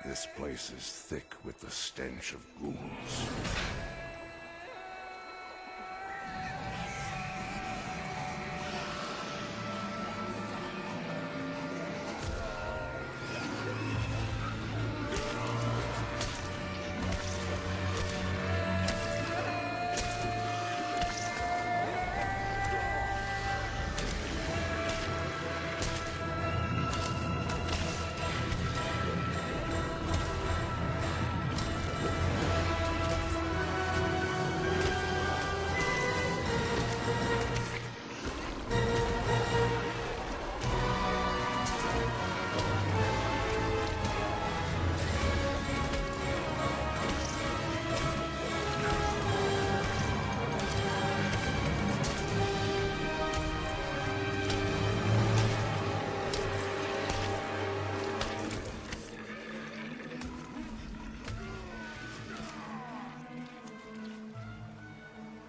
This place is thick with the stench of ghouls.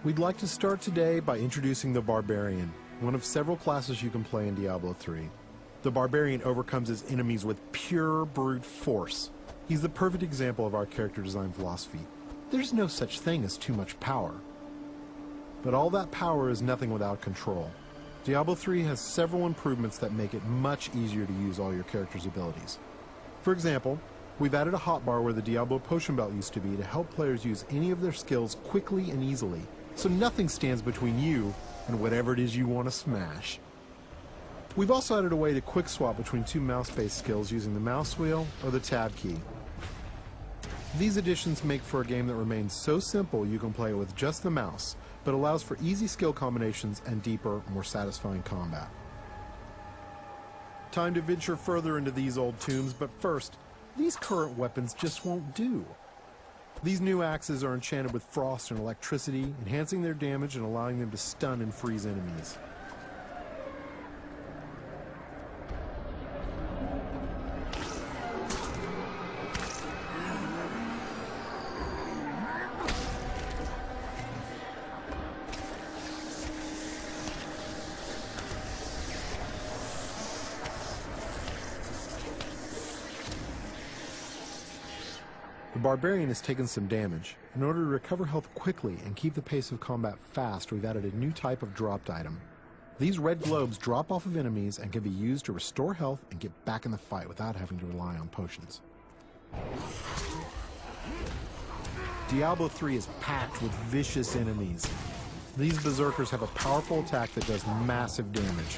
We'd like to start today by introducing the Barbarian, one of several classes you can play in Diablo 3. The Barbarian overcomes his enemies with pure brute force. He's the perfect example of our character design philosophy. There's no such thing as too much power. But all that power is nothing without control. Diablo 3 has several improvements that make it much easier to use all your character's abilities. For example, we've added a hotbar where the Diablo potion belt used to be to help players use any of their skills quickly and easily, so nothing stands between you and whatever it is you want to smash. We've also added a way to quick swap between two mouse-based skills using the mouse wheel or the tab key. These additions make for a game that remains so simple you can play it with just the mouse, but allows for easy skill combinations and deeper, more satisfying combat. Time to venture further into these old tombs, but first, these current weapons just won't do. These new axes are enchanted with frost and electricity, enhancing their damage and allowing them to stun and freeze enemies. The Barbarian has taken some damage. In order to recover health quickly and keep the pace of combat fast, we've added a new type of dropped item. These red globes drop off of enemies and can be used to restore health and get back in the fight without having to rely on potions. Diablo 3 is packed with vicious enemies. These berserkers have a powerful attack that does massive damage.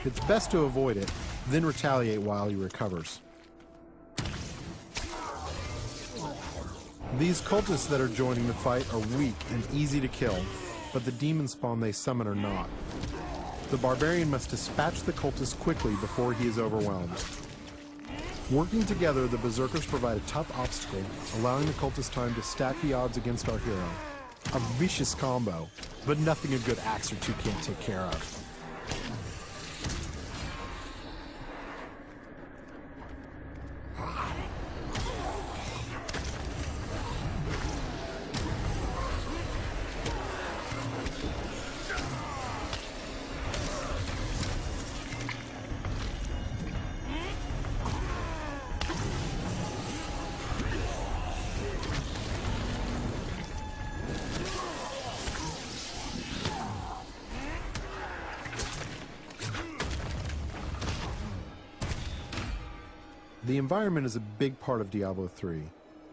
It's best to avoid it, then retaliate while he recovers. These cultists that are joining the fight are weak and easy to kill, but the demon spawn they summon are not. The Barbarian must dispatch the cultists quickly before he is overwhelmed. Working together, the berserkers provide a tough obstacle, allowing the cultists time to stack the odds against our hero. A vicious combo, but nothing a good axe or two can't take care of. The environment is a big part of Diablo 3.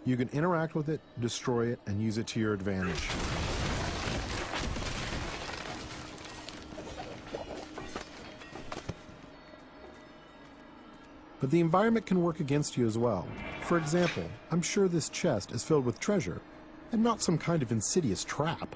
You can interact with it, destroy it, and use it to your advantage. But the environment can work against you as well. For example, I'm sure this chest is filled with treasure, and not some kind of insidious trap.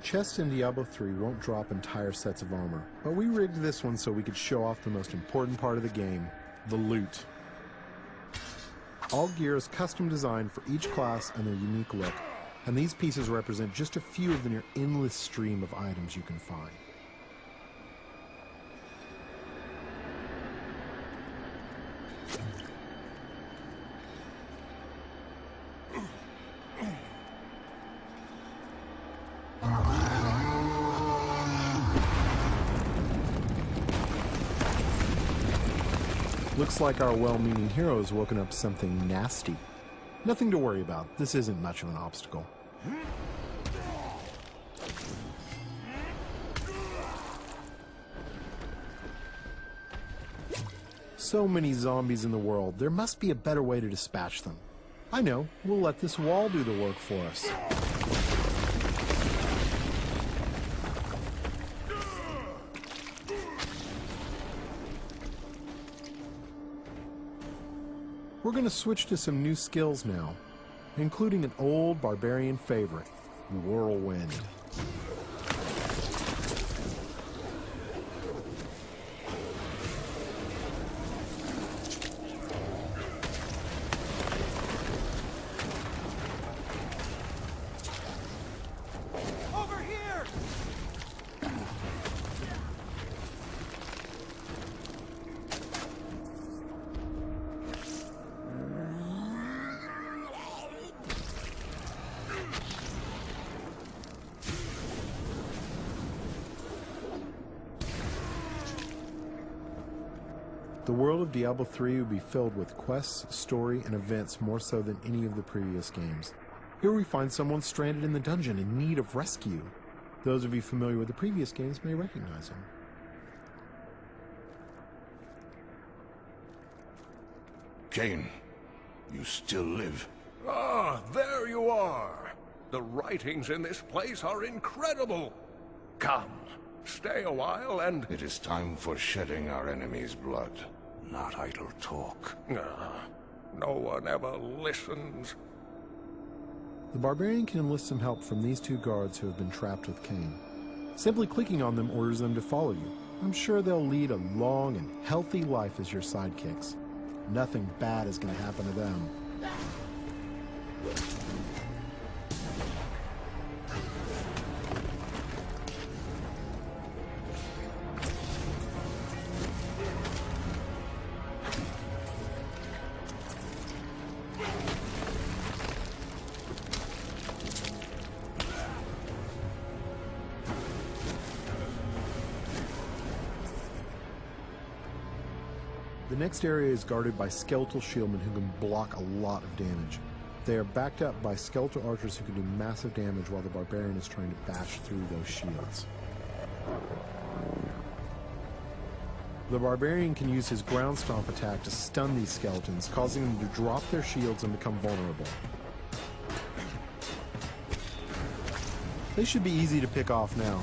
Chests in Diablo 3 won't drop entire sets of armor, but we rigged this one so we could show off the most important part of the game, the loot. All gear is custom designed for each class and their unique look, and these pieces represent just a few of the near endless stream of items you can find. Looks like our well-meaning hero has woken up something nasty. Nothing to worry about. This isn't much of an obstacle. So many zombies in the world, there must be a better way to dispatch them. I know, we'll let this wall do the work for us. We're going to switch to some new skills now, including an old barbarian favorite, Whirlwind. Over here! The world of Diablo 3 will be filled with quests, story, and events more so than any of the previous games. Here we find someone stranded in the dungeon in need of rescue. Those of you familiar with the previous games may recognize him. Cain, you still live. Ah, there you are. The writings in this place are incredible. Come, stay a while and... It is time for shedding our enemy's blood, not idle talk. No one ever listens. The barbarian can enlist some help from these two guards who have been trapped with Cain. Simply clicking on them orders them to follow you. I'm sure they'll lead a long and healthy life as your sidekicks. Nothing bad is going to happen to them. The next area is guarded by skeletal shieldmen who can block a lot of damage. They are backed up by skeletal archers who can do massive damage while the barbarian is trying to bash through those shields. The barbarian can use his ground stomp attack to stun these skeletons, causing them to drop their shields and become vulnerable. They should be easy to pick off now.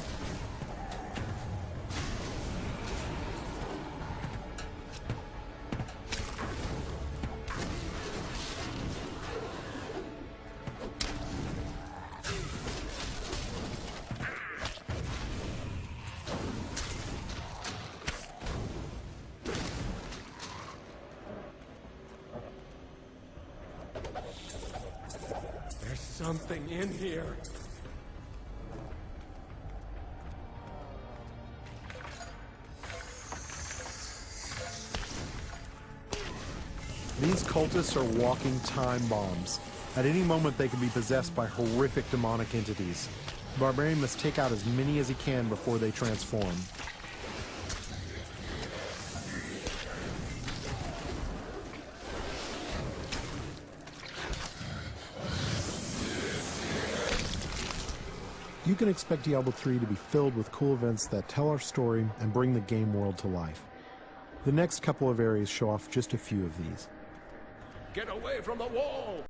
There's something in here. These cultists are walking time bombs. At any moment they can be possessed by horrific demonic entities. The barbarian must take out as many as he can before they transform. You can expect Diablo 3 to be filled with cool events that tell our story and bring the game world to life. The next couple of areas show off just a few of these. Get away from the wall!